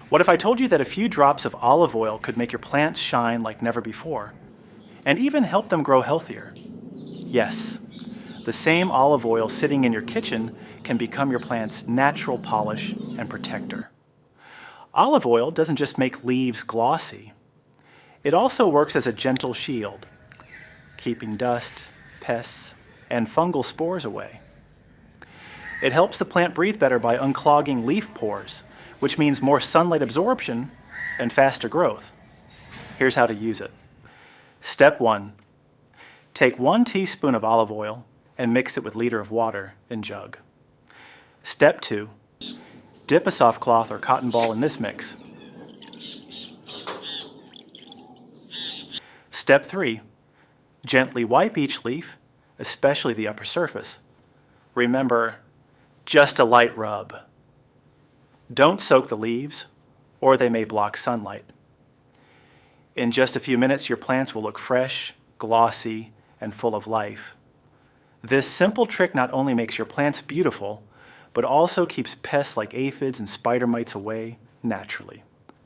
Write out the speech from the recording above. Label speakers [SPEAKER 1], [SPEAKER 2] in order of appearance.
[SPEAKER 1] What if I told you that a few drops of olive oil could make your plants shine like never before, and even help them grow healthier? Yes, the same olive oil sitting in your kitchen can become your plant's natural polish and protector. Olive oil doesn't just make leaves glossy. It also works as a gentle shield, keeping dust, pests, and fungal spores away. It helps the plant breathe better by unclogging leaf pores, which means more sunlight absorption and faster growth. Here's how to use it. Step 1. Take 1 teaspoon of olive oil and mix it with liter of water in jug. Step 2. Dip a soft cloth or cotton ball in this mix. Step 3. Gently wipe each leaf, especially the upper surface. Remember, just a light rub. Don't soak the leaves, or they may block sunlight. In just a few minutes, your plants will look fresh, glossy, and full of life. This simple trick not only makes your plants beautiful, but also keeps pests like aphids and spider mites away naturally.